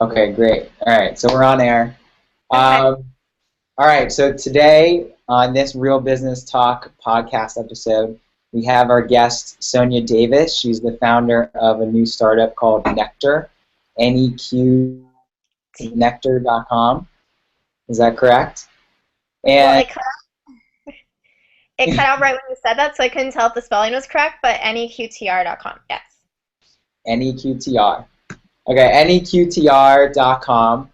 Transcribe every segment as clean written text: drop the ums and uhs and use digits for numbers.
Okay, great. All right, so we're on air. Okay. All right, so today on this Real Business Talk podcast episode, we have our guest Sonya Davis. She's the founder of a new startup called Neqtr, Neq, Neqtr.com. Is that correct? Well, And it cut out right when you said that, so I couldn't tell if the spelling was correct, but neqtr.com, yes. Neqtr. Okay, neqtr.com.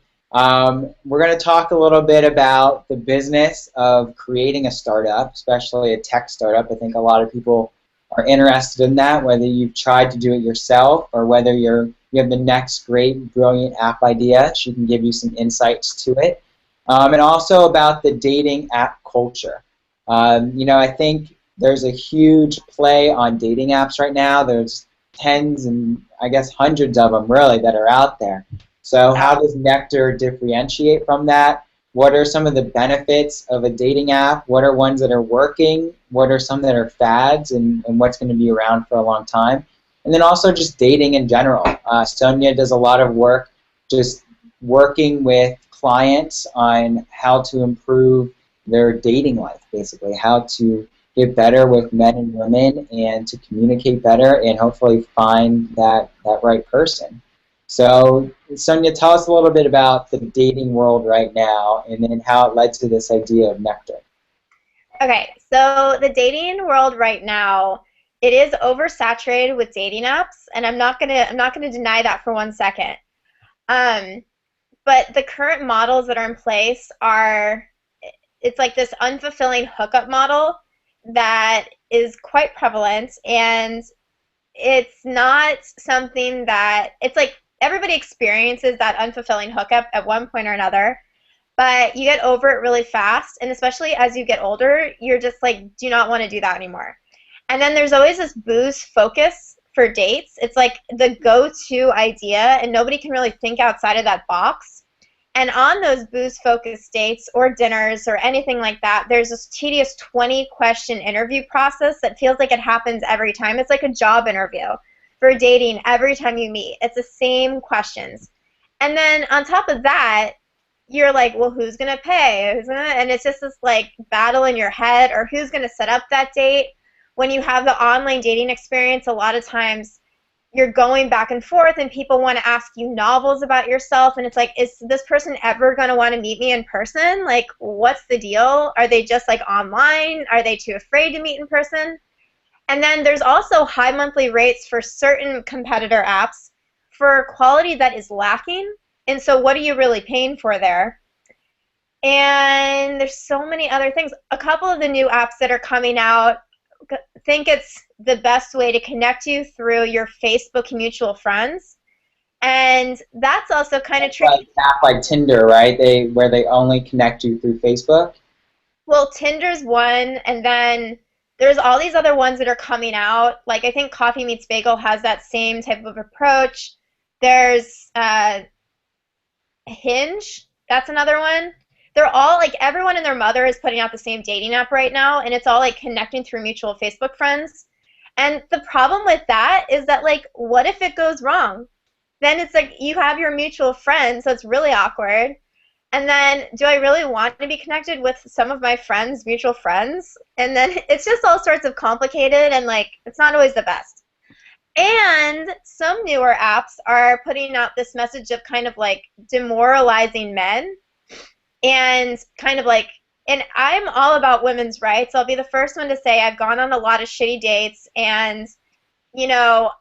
We're going to talk a little bit about the business of creating a startup, especially a tech startup. I think a lot of people are interested in that, whether you've tried to do it yourself or whether you have the next great, brilliant app idea. She can give you some insights to it. And also about the dating app culture. I think there's a huge play on dating apps right now. There's tens and I guess hundreds of them really that are out there. So Yeah. how does Neqtr differentiate from that? What are some of the benefits of a dating app? What are ones that are working? What are some that are fads and what's going to be around for a long time? And then also just dating in general. Sonya does a lot of work just working with clients on how to improve their dating life, basically, how to get better with men and women and to communicate better and hopefully find that right person. So, Sonia, tell us a little bit about the dating world right now and then how it led to this idea of Neqtr. Okay, so the dating world right now, it is oversaturated with dating apps, and I'm not gonna deny that for 1 second. Um, but the current models that are in place are it's like this unfulfilling hookup model that is quite prevalent, and it's not something that it's like everybody experiences that unfulfilling hookup at one point or another, but you get over it really fast, and especially as you get older, you're just like, do not want to do that anymore. And then there's always this booze focus for dates. It's like the go-to idea, and nobody can really think outside of that box. And on those booze-focused dates or dinners or anything like that, there's this tedious 20-question interview process that feels like it happens every time. It's like a job interview for dating every time you meet. It's the same questions. And then on top of that, you're like, well, who's going to pay? And it's just this like battle in your head, or who's going to set up that date. When you have the online dating experience, a lot of times you're going back and forth and people want to ask you novels about yourself, and it's like, is this person ever going to want to meet me in person? Like, what's the deal? Are they just like online? Are they too afraid to meet in person? And then there's also high monthly rates for certain competitor apps for quality that is lacking. And so what are you really paying for there? And there's so many other things. A couple of the new apps that are coming out think it's the best way to connect you through your Facebook mutual friends. And that's also kind of Like tricky. an app like Tinder, right? Where they only connect you through Facebook. Well, Tinder's one, and then there's all these other ones that are coming out. Like, I think Coffee Meets Bagel has that same type of approach. There's Hinge, that's another one. They're all like, everyone and their mother is putting out the same dating app right now, and it's all like connecting through mutual Facebook friends. And the problem with that is that, like, what if it goes wrong? Then it's like you have your mutual friend, so it's really awkward. And then, do I really want to be connected with some of my friends' mutual friends? And then it's just all sorts of complicated, and like, it's not always the best. And some newer apps are putting out this message of kind of like demoralizing men, and kind of like, and I'm all about women's rights. I'll be the first one to say I've gone on a lot of shitty dates, and you know,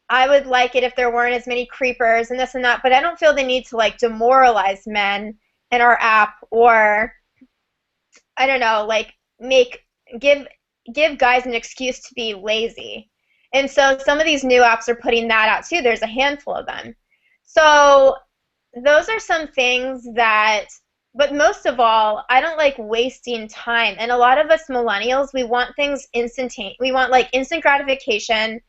I would like it if there weren't as many creepers and this and that, but I don't feel the need to like demoralize men in our app, or I don't know, like make give give guys an excuse to be lazy. And so some of these new apps are putting that out too. There's a handful of them. So those are some things that, but most of all, I don't like wasting time. And a lot of us millennials, we want things instantaneous. We want like instant gratification.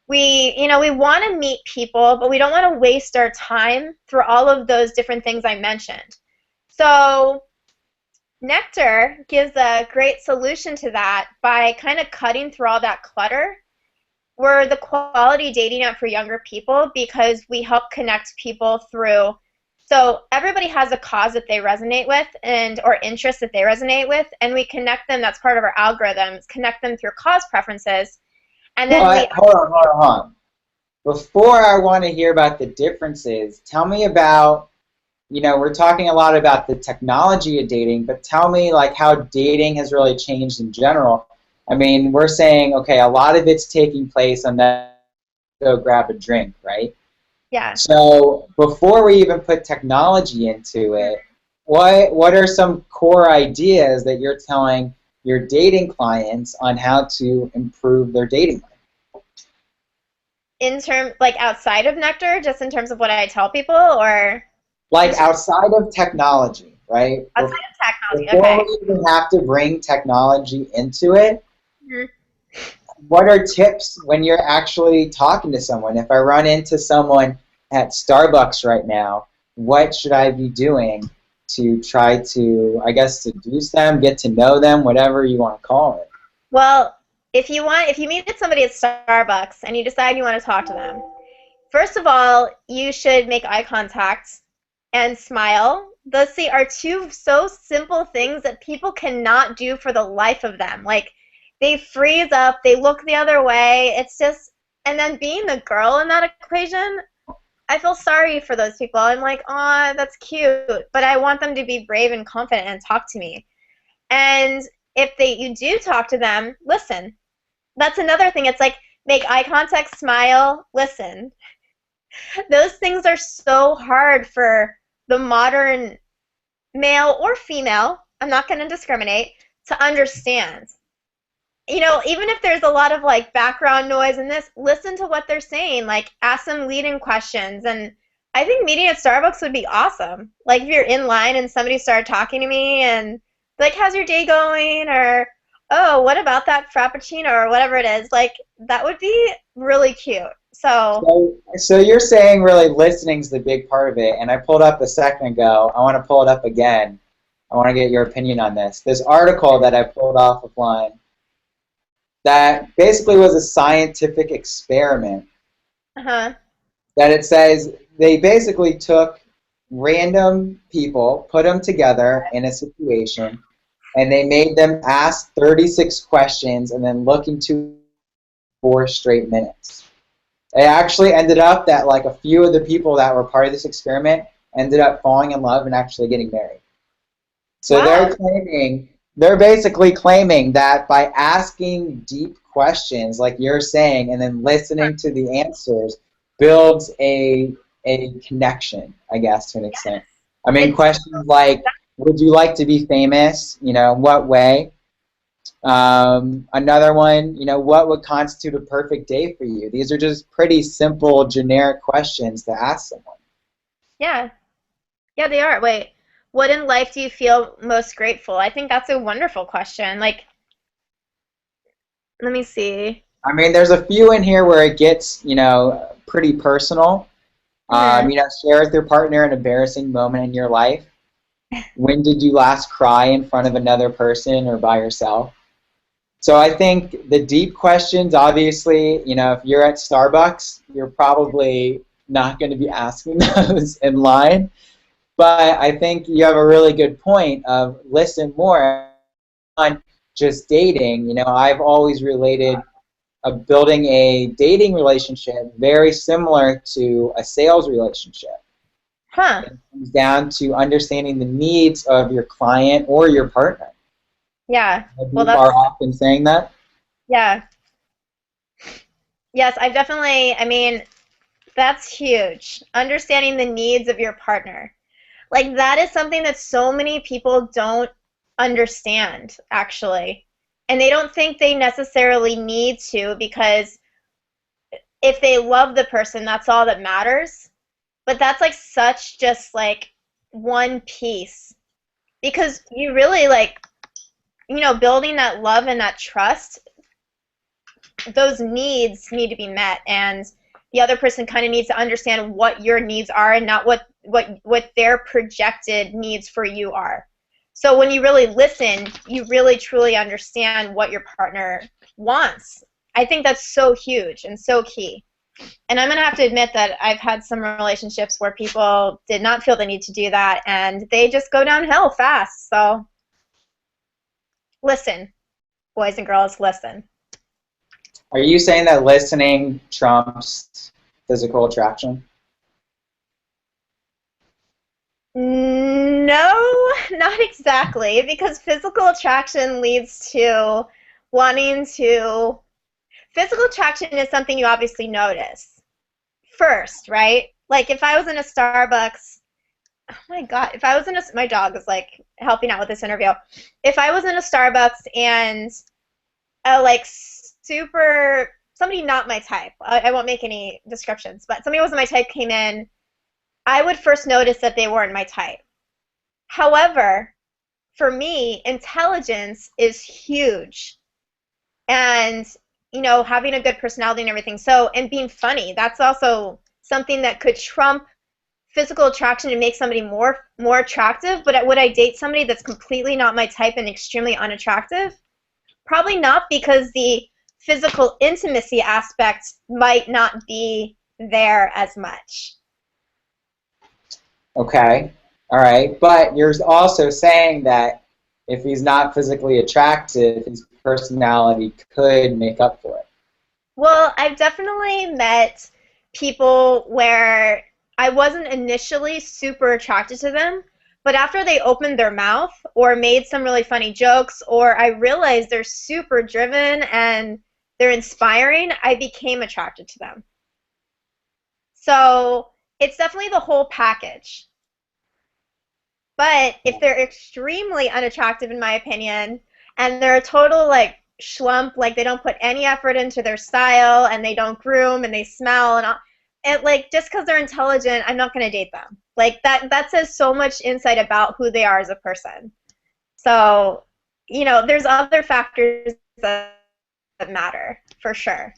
We want to meet people, but we don't want to waste our time through all of those different things I mentioned. So Neqtr gives a great solution to that by kind of cutting through all that clutter. We're the quality dating app for younger people because we help connect people through So everybody has a cause that they resonate with and or interest that they resonate with, and we connect them. That's part of our algorithms. Connect them through cause preferences, and then we. But hold on. Before I want to hear about the differences, tell me about, we're talking a lot about the technology of dating, but tell me like how dating has really changed in general. I mean, we're saying, okay, a lot of it's taking place on that go grab a drink, right? Yeah. So before we even put technology into it, what are some core ideas that you're telling your dating clients on how to improve their dating life? In term like outside of Neqtr, just in terms of what I tell people, or Like outside of technology, right? outside of technology. Before Okay. we even have to bring technology into it, Mhm. what are tips when you're actually talking to someone? If I run into someone at Starbucks right now, what should I be doing to try to, I guess, seduce them, get to know them, whatever you want to call it? Well, if you meet somebody at Starbucks and you decide you want to talk to them, first of all, you should make eye contact and smile. Those are two so simple things that people cannot do for the life of them. Like, they freeze up, they look the other way. It's just, and then being the girl in that equation, I feel sorry for those people. I'm like, oh, that's cute, but I want them to be brave and confident and talk to me. And if you do talk to them, listen. That's another thing. It's like make eye contact, smile, listen. Those things are so hard for the modern male or female, I'm not going to discriminate, to understand. Even if there's a lot of like background noise in this, listen to what they're saying. Like, ask them leading questions. And I think meeting at Starbucks would be awesome. Like, if you're in line and somebody started talking to me and like, how's your day going? Or, oh, what about that frappuccino or whatever it is? Like, that would be really cute. So, So you're saying really listening's the big part of it, and I pulled up a second ago. I want to pull it up again. I want to get your opinion on this. This article that I pulled off of line that basically was a scientific experiment uh-huh. that it says they basically took random people, put them together in a situation, and they made them ask 36 questions and then look into 4 straight minutes. It actually ended up that like a few of the people that were part of this experiment ended up falling in love and actually getting married. So Wow. they're basically claiming that by asking deep questions like you're saying and then listening to the answers builds a connection, I guess, to an extent. I mean, It's questions like, would you like to be famous? What way? Another one, what would constitute a perfect day for you? These are just pretty simple, generic questions to ask someone. yeah. Yeah, they are. Wait, what in life do you feel most grateful? I think that's a wonderful question. Like, let me see. I mean, there's a few in here where it gets, pretty personal. Hmm. Share with your partner an embarrassing moment in your life. When did you last cry in front of another person or by yourself? So I think the deep questions, obviously, if you're at Starbucks, you're probably not going to be asking those in line. But I think you have a really good point of listen more on just dating. I've always related building a dating relationship very similar to a sales relationship. Huh. It comes down to understanding the needs of your client or your partner. Yeah. Well, People that's are often saying that. yeah. Yes, I mean, that's huge. Understanding the needs of your partner. Like, that is something that so many people don't understand, actually. And they don't think they necessarily need to, because if they love the person, that's all that matters. But that's like such just like one piece, because you really like, building that love and that trust, those needs need to be met, and the other person kind of needs to understand what your needs are and not what their projected needs for you are. So when you really listen, you really truly understand what your partner wants. I think that's so huge and so key. And I'm going to have to admit that I've had some relationships where people did not feel the need to do that, and they just go downhill fast. So listen, boys and girls, listen. Are you saying that listening trumps physical attraction? No, not exactly, because physical attraction leads to wanting to. Physical attraction is something you obviously notice first, right? Like if I was in a Starbucks, oh my God, if I was in a, my dog is like helping out with this interview. If I was in a Starbucks and like super, somebody not my type, I won't make any descriptions, but somebody wasn't my type came in, I would first notice that they weren't my type. However, for me, intelligence is huge. And, you know, having a good personality and everything. So, and being funny, that's also something that could trump physical attraction and make somebody more attractive. But would I date somebody that's completely not my type and extremely unattractive? Probably not, because the physical intimacy aspect might not be there as much. Okay, all right. But you're also saying that if he's not physically attractive, his personality could make up for it. Well, I've definitely met people where I wasn't initially super attracted to them, but after they opened their mouth or made some really funny jokes, or I realized they're super driven and they're inspiring, I became attracted to them. So it's definitely the whole package. But if they're extremely unattractive, in my opinion, and they're a total like schlump, like they don't put any effort into their style and they don't groom and they smell and all, and like just because they're intelligent, I'm not going to date them. Like that says so much insight about who they are as a person. So, you know, there's other factors that matter for sure.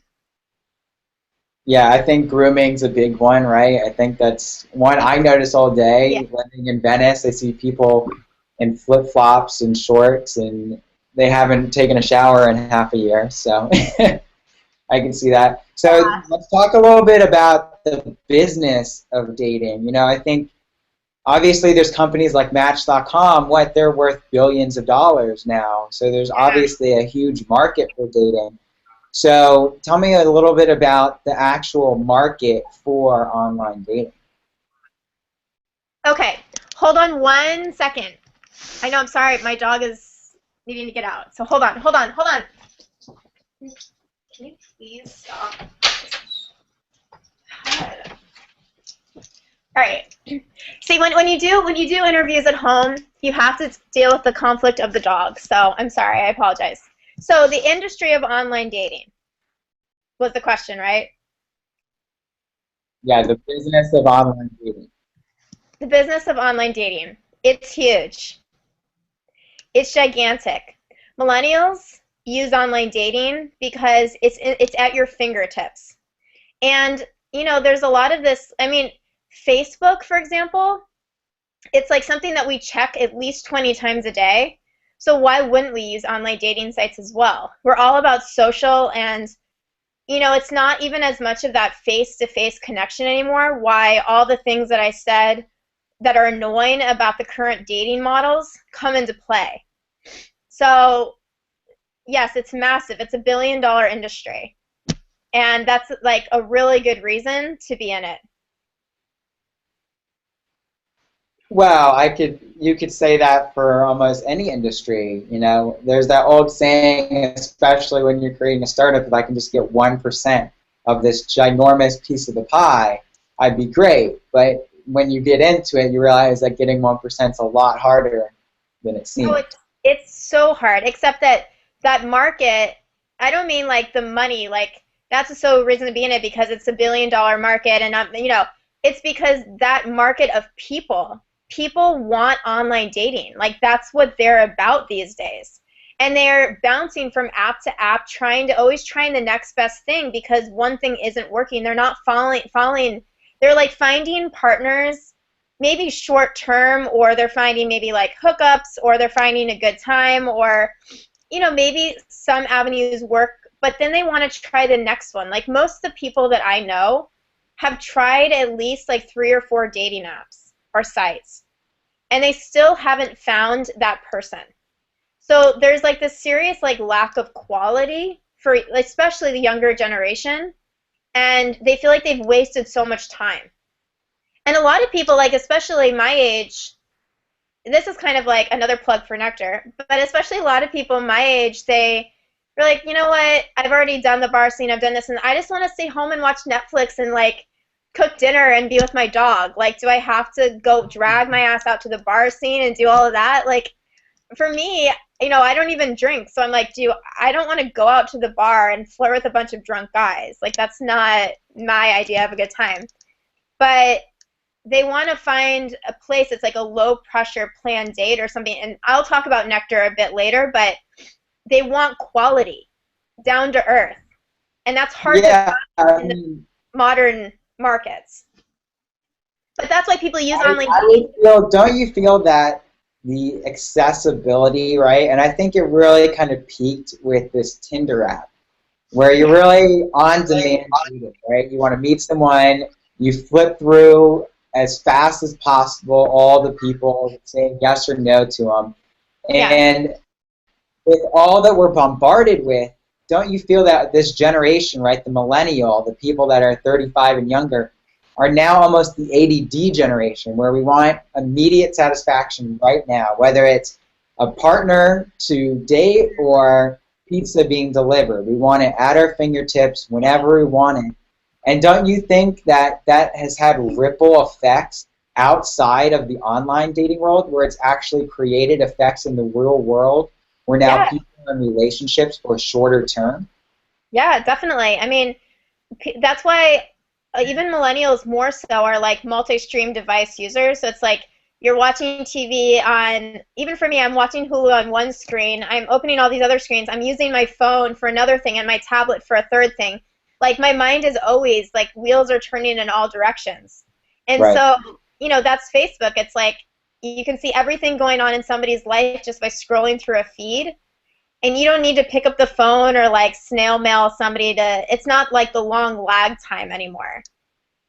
Yeah, I think grooming's a big one, right? I think that's one I notice all Yeah. day living in Venice. I see people in flip-flops and shorts, and they haven't taken a shower in half a year, so I can see that. So let's talk a little bit about the business of dating. You know, I think obviously there's companies like Match.com, what, they're worth billions of dollars now. So there's obviously a huge market for dating. So tell me a little bit about the actual market for online dating. Okay, hold on 1 second. I know, I'm sorry, my dog is needing to get out. So hold on, hold on, hold on. Can you please stop? God. All right. See, when you do interviews at home, you have to deal with the conflict of the dog. So I'm sorry, I apologize. So the industry of online dating was the question, right? Yeah, the business of online dating. The business of online dating. It's huge. It's gigantic. Millennials use online dating because it's at your fingertips. And you know, there's a lot of this. I mean, Facebook, for example, it's like something that we check at least 20 times a day. So why wouldn't we use online dating sites as well? We're all about social, and you know, it's not even as much of that face-to-face connection anymore. Why all the things that I said that are annoying about the current dating models come into play. So yes, it's massive. It's $1 billion industry. And that's like a really good reason to be in it. Well, you could say that for almost any industry. You know, there's that old saying, especially when you're creating a startup, if I can just get 1% of this ginormous piece of the pie, I'd be great. But when you get into it, you realize that getting 1% is a lot harder than it Oh, seems. it's so hard, except that that market, I don't mean like the money, like that's a so reason to be in it because it's $1 billion market, and you know, it's because that market of people want online dating. Like that's what they're about these days. And they're bouncing from app to app, always trying the next best thing because one thing isn't working. They're not following, they're like finding partners maybe short term, or they're finding maybe like hookups, or they're finding a good time, or you know, maybe some avenues work but then they want to try the next one. Like most of the people that I know have tried at least like 3 or 4 dating apps or sites, and they still haven't found that person. So there's like this serious like lack of quality for especially the younger generation, and they feel like they've wasted so much time. And a lot of people, like especially my age, this is kind of like another plug for Neqtr, but especially a lot of people my age, they're like, you know what, I've already done the bar scene, I've done this, and I just want to stay home and watch Netflix and like cook dinner and be with my dog. Like, do I have to go drag my ass out to the bar scene and do all of that? Like, for me, you know, I don't even drink, so I'm like, I don't want to go out to the bar and flirt with a bunch of drunk guys. Like, that's not my idea of a good time. But they want to find a place that's like a low pressure planned date or something, and I'll talk about Neqtr a bit later, but they want quality, down to earth, and that's hard to find in the modern markets. But that's why people use online dating. Don't you feel that the accessibility, right? And I think it really kind of peaked with this Tinder app, where you're really on demand, right? You want to meet someone, you flip through as fast as possible all the people saying yes or no to them. And with all that we're bombarded with, don't you feel that this generation, right, the millennial, the people that are 35 and younger, are now almost the ADD generation, where we want immediate satisfaction right now, whether it's a partner to date or pizza being delivered. We want it at our fingertips whenever we want it. And don't you think that that has had ripple effects outside of the online dating world, where it's actually created effects in the real world, where now people are in relationships for a shorter term? Yeah, definitely. I mean, that's why even millennials more so are like multi-stream device users. So it's like you're watching TV on, even for me, I'm watching Hulu on one screen, I'm opening all these other screens, I'm using my phone for another thing and my tablet for a third thing. Like my mind is always like wheels are turning in all directions. And so, you know, that's Facebook. It's like you can see everything going on in somebody's life just by scrolling through a feed. And you don't need to pick up the phone or like snail mail somebody to, it's not like the long lag time anymore.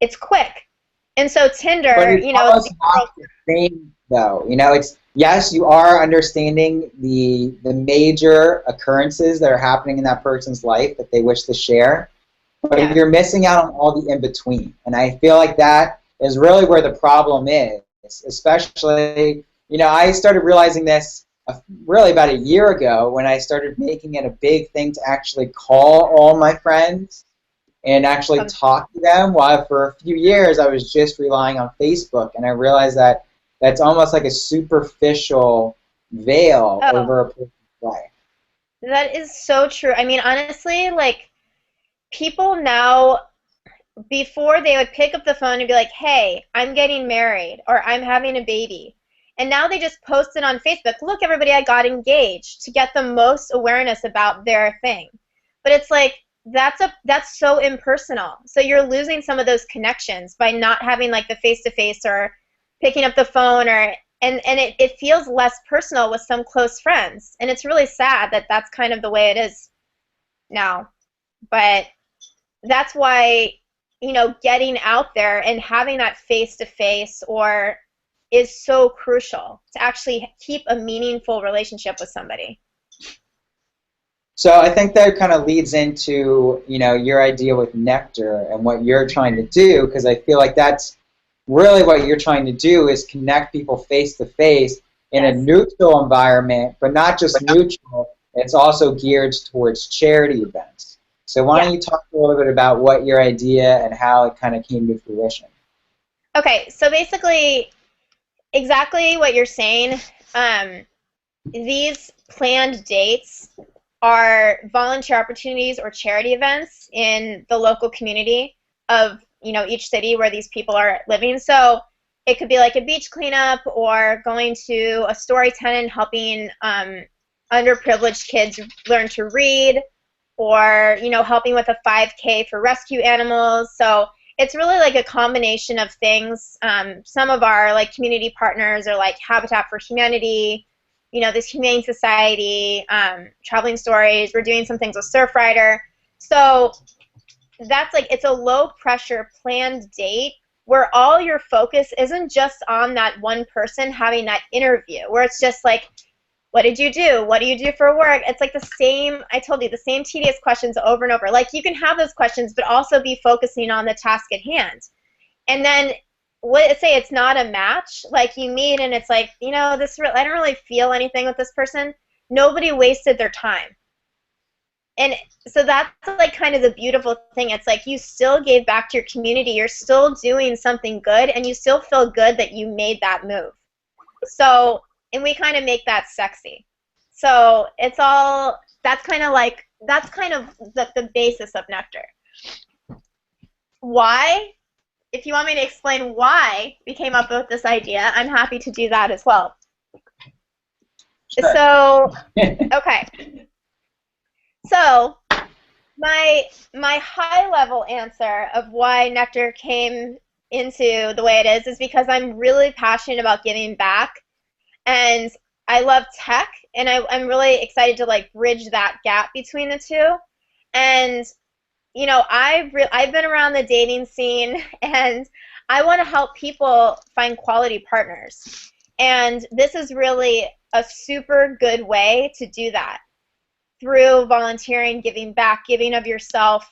It's quick. And so Tinder, but it's, you know, it's not the same though. You know, it's, yes, you are understanding the major occurrences that are happening in that person's life that they wish to share, but you're missing out on all the in-between. And I feel like that is really where the problem is, especially, you know, I started realizing this really about a year ago when I started making it a big thing to actually call all my friends and actually talk to them, while for a few years I was just relying on Facebook, and I realized that that's almost like a superficial veil over a person's life. That is so true. I mean, honestly, like, people now, before they would pick up the phone and be like, hey, I'm getting married, or I'm having a baby. And now they just post it on Facebook. Look, everybody, I got engaged, to get the most awareness about their thing. But it's like, that's so impersonal. So you're losing some of those connections by not having like the face-to-face or picking up the phone, or and it feels less personal with some close friends. And it's really sad that that's kind of the way it is now. But that's why, you know, getting out there and having that face-to-face or is so crucial to actually keep a meaningful relationship with somebody. So I think that kind of leads into, you know, your idea with Neqtr and what you're trying to do, because I feel like that's really what you're trying to do, is connect people face-to-face in a neutral environment, but not just neutral, it's also geared towards charity events. So why don't you talk a little bit about what your idea and how it kind of came to fruition? Okay, so basically, exactly what you're saying. These planned dates are volunteer opportunities or charity events in the local community of, you know, each city where these people are living. So it could be like a beach cleanup, or going to a story tent and helping underprivileged kids learn to read, or, you know, helping with a 5K for rescue animals. So it's really like a combination of things. Some of our like community partners are like Habitat for Humanity, you know, this Humane Society, Traveling Stories. We're doing some things with Surfrider. So that's like, it's a low pressure planned date where all your focus isn't just on that one person having that interview, where it's just like, what did you do? What do you do for work? It's like the same, I told you, the same tedious questions over and over. Like, you can have those questions, but also be focusing on the task at hand. And then, let's say it's not a match, like you meet and it's like, you know, I don't really feel anything with this person. Nobody wasted their time. And so that's like kind of the beautiful thing. It's like you still gave back to your community. You're still doing something good, and you still feel good that you made that move. So, and we kind of make that sexy. So it's all, that's kind of the basis of Neqtr. Why? If you want me to explain why we came up with this idea, I'm happy to do that as well. Sure. So, okay. So, my high-level answer of why Neqtr came into the way it is because I'm really passionate about giving back, and I love tech, and I'm really excited to like bridge that gap between the two. And you know, I've been around the dating scene, and I want to help people find quality partners. And this is really a super good way to do that, through volunteering, giving back, giving of yourself,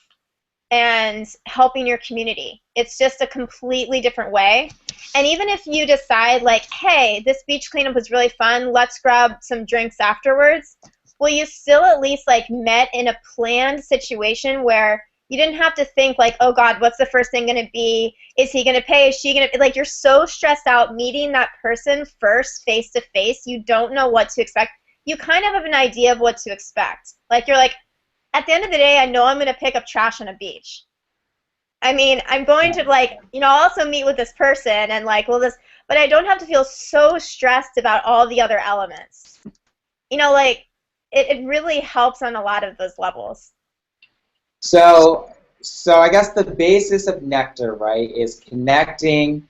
and helping your community. It's just a completely different way. And even if you decide like, hey, this beach cleanup was really fun, let's grab some drinks afterwards, well, you still at least like met in a planned situation where you didn't have to think like, oh God, what's the first thing going to be? Is he going to pay? Is she going to? Like, you're so stressed out meeting that person first, face to face. You don't know what to expect. You kind of have an idea of what to expect. Like, you're like, at the end of the day, I know I'm going to pick up trash on a beach. I mean, I'm going to, like, you know, I'll also meet with this person and, like, well, this, but I don't have to feel so stressed about all the other elements. You know, like, it really helps on a lot of those levels. So I guess the basis of Neqtr, right, is connecting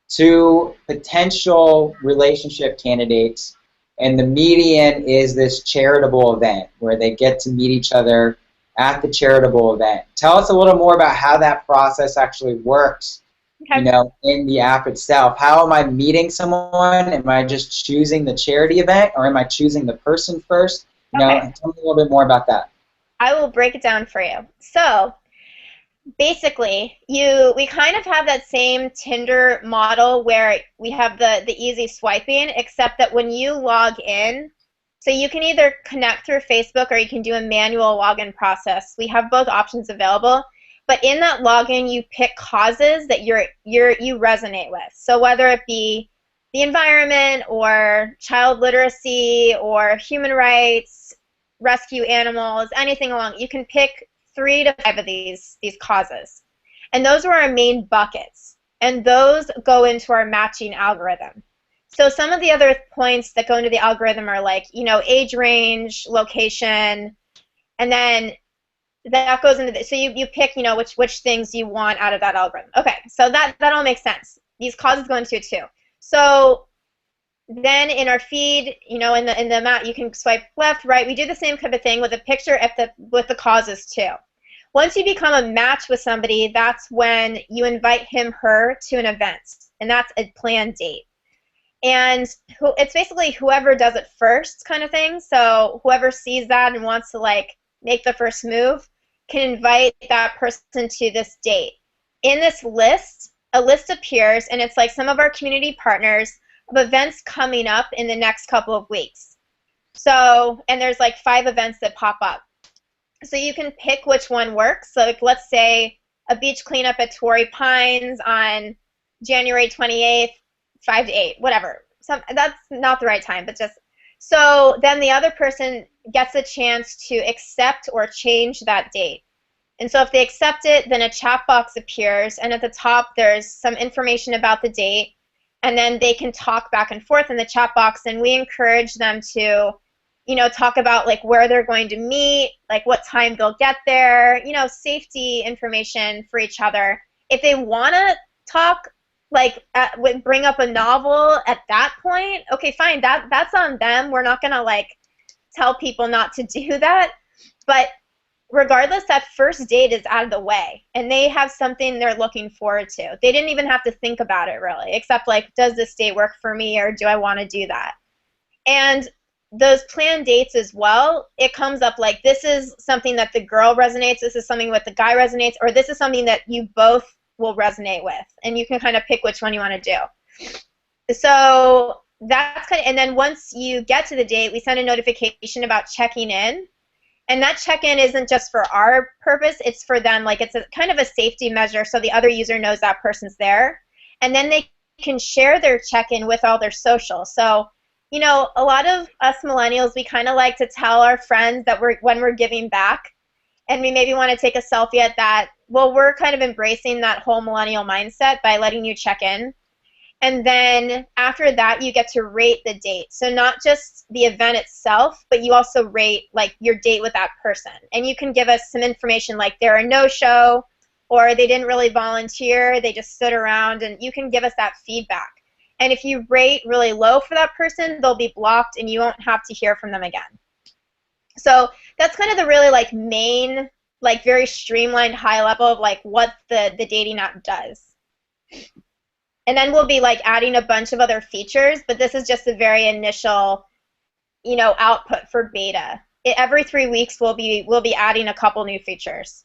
two potential relationship candidates, and the median is this charitable event where they get to meet each other at the charitable event. Tell us a little more about how that process actually works, okay, you know, in the app itself. How am I meeting someone? Am I just choosing the charity event, or am I choosing the person first? You know, tell me a little bit more about that. I will break it down for you. So basically, we kind of have that same Tinder model where we have the easy swiping, except that when you log in, so you can either connect through Facebook or you can do a manual login process. We have both options available. But in that login, you pick causes that you resonate with. So whether it be the environment or child literacy or human rights, rescue animals, anything along, you can pick 3 to 5 of these causes. And those are our main buckets. And those go into our matching algorithm. So some of the other points that go into the algorithm are like, you know, age range, location, and then that goes into the, so you pick, you know, which things you want out of that algorithm. Okay, so that all makes sense. These causes go into it too. So then in our feed, you know, in the map, you can swipe left, right. We do the same type of thing with a picture with the causes too. Once you become a match with somebody, that's when you invite him, her to an event, and that's a planned date. And it's basically whoever does it first kind of thing. So whoever sees that and wants to like make the first move can invite that person to this date. In this list, a list appears, and it's like some of our community partners of events coming up in the next couple of weeks. So, and there's like 5 events that pop up. So you can pick which one works. So like, let's say a beach cleanup at Torrey Pines on January 28th, 5 to 8, whatever. That's not the right time, but just, so then the other person gets a chance to accept or change that date. And so if they accept it, then a chat box appears, and at the top there's some information about the date, and then they can talk back and forth in the chat box, and we encourage them to, you know, talk about like where they're going to meet, like what time they'll get there, you know, safety information for each other. If they want to talk, like bring up a novel at that point, okay, fine, that's on them. We're not gonna like tell people not to do that, but regardless, that first date is out of the way, and they have something they're looking forward to. They didn't even have to think about it really, except like, does this date work for me, or do I want to do that? And those planned dates as well, it comes up like, this is something that the girl resonates, this is something with the guy resonates, or this is something that you both will resonate with, and you can kind of pick which one you want to do. So that's kind of, and then once you get to the date, we send a notification about checking in. And that check-in isn't just for our purpose, it's for them. Like, it's a kind of a safety measure so the other user knows that person's there. And then they can share their check-in with all their social. So, you know, a lot of us millennials, we kind of like to tell our friends that when we're giving back, and we maybe want to take a selfie at that. Well, we're kind of embracing that whole millennial mindset by letting you check in. And then after that, you get to rate the date. So not just the event itself, but you also rate like your date with that person. And you can give us some information like they're a no-show, or they didn't really volunteer, they just stood around, and you can give us that feedback. And if you rate really low for that person, they'll be blocked and you won't have to hear from them again. So that's kind of the really like main, like very streamlined high level of like what the dating app does. And then we'll be like adding a bunch of other features, but this is just a very initial, you know, output for beta. Every 3 weeks we'll be adding a couple new features.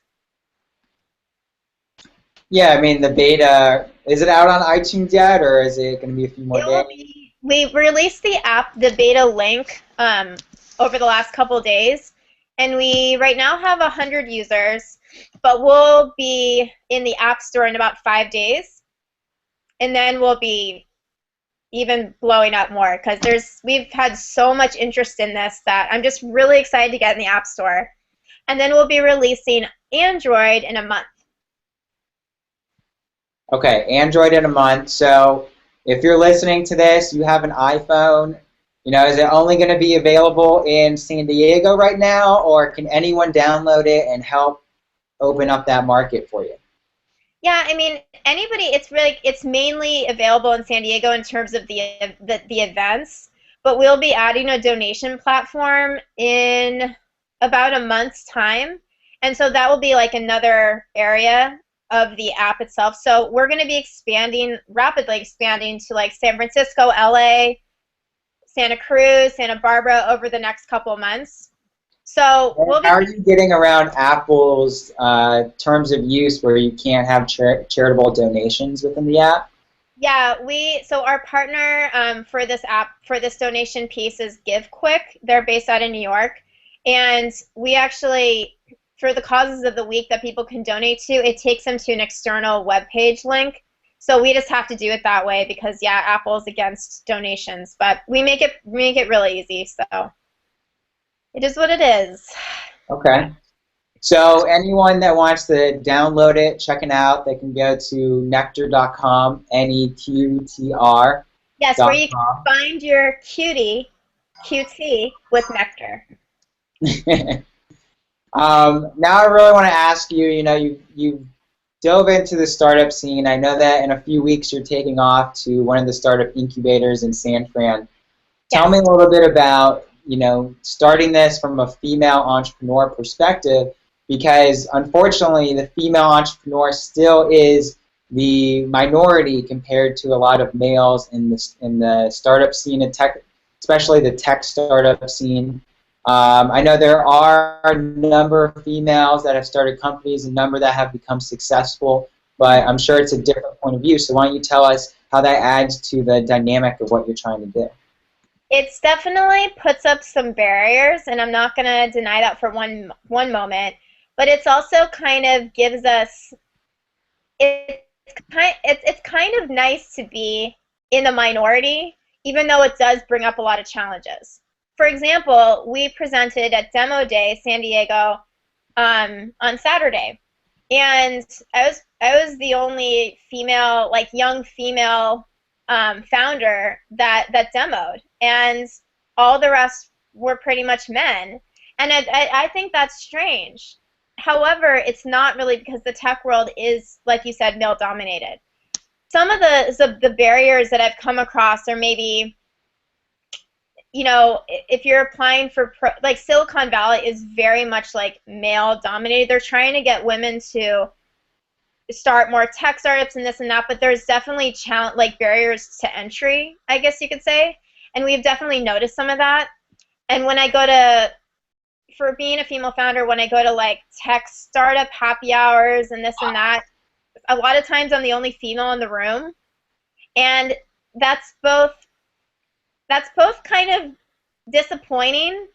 Yeah, I mean the beta, is it out on iTunes yet, or is it going to be a few more days? We released the app, the beta link, over the last couple days, and we right now have 100 users, but we'll be in the App Store in about 5 days. And then we'll be even blowing up more because we've had so much interest in this that I'm just really excited to get in the App Store. And then we'll be releasing Android in a month. Okay, Android in a month. So if you're listening to this, you have an iPhone, you know, is it only going to be available in San Diego right now, or can anyone download it and help open up that market for you? Yeah, I mean, anybody, it's mainly available in San Diego in terms of the events, but we'll be adding a donation platform in about a month's time. And so that will be like another area of the app itself. So we're going to be rapidly expanding to like San Francisco, LA, Santa Cruz, Santa Barbara over the next couple of months. So how are you getting around Apple's terms of use where you can't have charitable donations within the app? Yeah, so our partner for this app, for this donation piece is GiveQuick. They're based out of New York. And we actually, for the causes of the week that people can donate to, it takes them to an external webpage link. So we just have to do it that way because, yeah, Apple's against donations. But we make it really easy, so it is what it is. Okay. So anyone that wants to download it, check it out, they can go to Neqtr.com, Neqtr. Yes, where you can find your QT with Neqtr. Now I really want to ask you, you know, you dove into the startup scene. I know that in a few weeks you're taking off to one of the startup incubators in San Fran. Yes. Tell me a little bit about, you know, starting this from a female entrepreneur perspective, because unfortunately the female entrepreneur still is the minority compared to a lot of males in the startup scene and tech, especially the tech startup scene. I know there are a number of females that have started companies, a number that have become successful, but I'm sure it's a different point of view. So why don't you tell us how that adds to the dynamic of what you're trying to do? It's definitely puts up some barriers, and I'm not going to deny that for one moment. But it's also kind of gives us, it's kind of nice to be in the minority, even though it does bring up a lot of challenges. For example, we presented at Demo Day San Diego on Saturday, and I was the only female, like young female founder that demoed, and all the rest were pretty much men. And I think that's strange. However, it's not really, because the tech world is, like you said, male dominated. Some of the barriers that I've come across are maybe, if you're applying for like Silicon Valley is very much like male dominated. They're trying to get women to start more tech startups and this and that, but there's definitely like barriers to entry, I guess you could say. And we've definitely noticed some of that. And when I go to, for being a female founder, when I go to like tech startup happy hours and this and that, a lot of times I'm the only female in the room. And that's both kind of disappointing,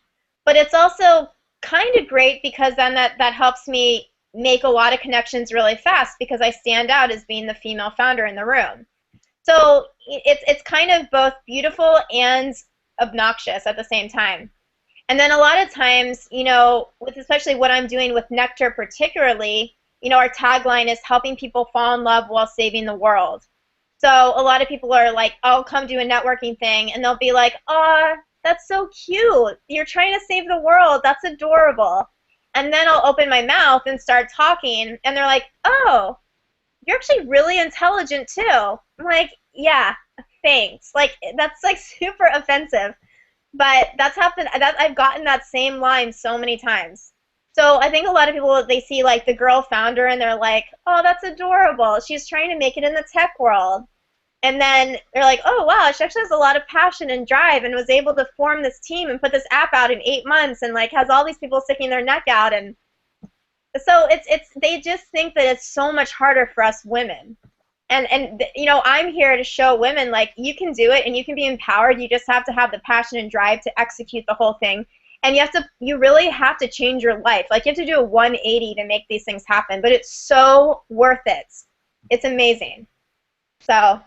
but it's also kind of great because then that helps me make a lot of connections really fast because I stand out as being the female founder in the room. So it's kind of both beautiful and obnoxious at the same time. And then a lot of times, with especially what I'm doing with Neqtr particularly, our tagline is helping people fall in love while saving the world. So a lot of people are like, I'll come do a networking thing, and they'll be like, "Aw, that's so cute. You're trying to save the world. That's adorable." And then I'll open my mouth and start talking, and they're like, "Oh, you're actually really intelligent too." I'm like, "Yeah, thanks." Like that's like super offensive, but that's happened. I've gotten that same line so many times. So I think a lot of people, they see like the girl founder and they're like, "Oh, that's adorable. She's trying to make it in the tech world." And then they're like, "Oh, wow, she actually has a lot of passion and drive and was able to form this team and put this app out in 8 months and like has all these people sticking their neck out." And so they just think that it's so much harder for us women. And I'm here to show women like you can do it and you can be empowered. You just have to have the passion and drive to execute the whole thing. And you really have to change your life. Like you have to do a 180 to make these things happen, but it's so worth it. It's amazing. So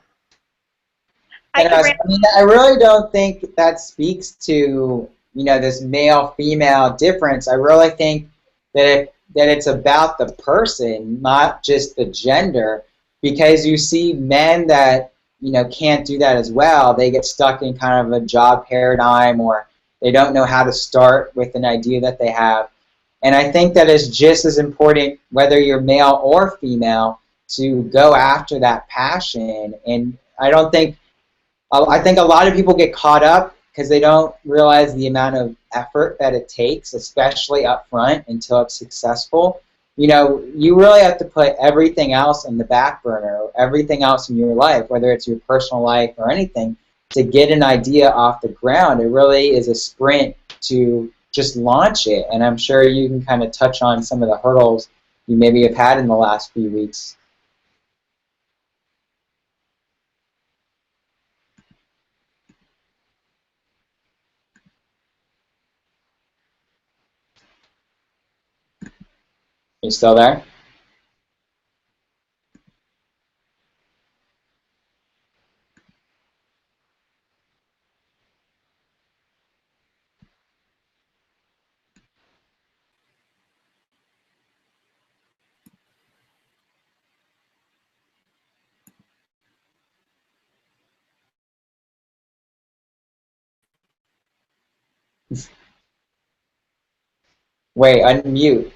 I really don't think that speaks to this male-female difference. I really think that it's about the person, not just the gender, because you see men that can't do that as well. They get stuck in kind of a job paradigm, or they don't know how to start with an idea that they have. And I think that it's just as important, whether you're male or female, to go after that passion. And I think a lot of people get caught up because they don't realize the amount of effort that it takes, especially up front until it's successful. You really have to put everything else in the back burner, everything else in your life, whether it's your personal life or anything, to get an idea off the ground. It really is a sprint to just launch it. And I'm sure you can kind of touch on some of the hurdles you maybe have had in the last few weeks. You still there? Wait, unmute.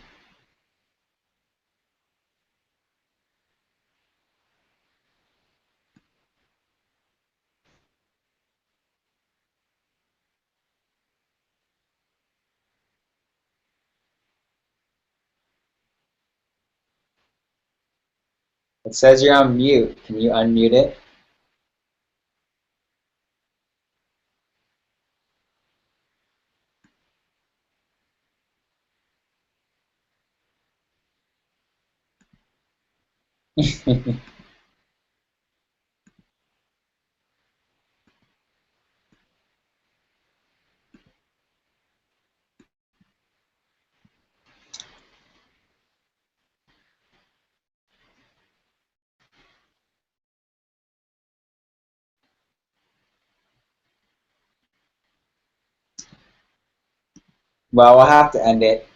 It says you're on mute. Can you unmute it? Well, we'll have to end it.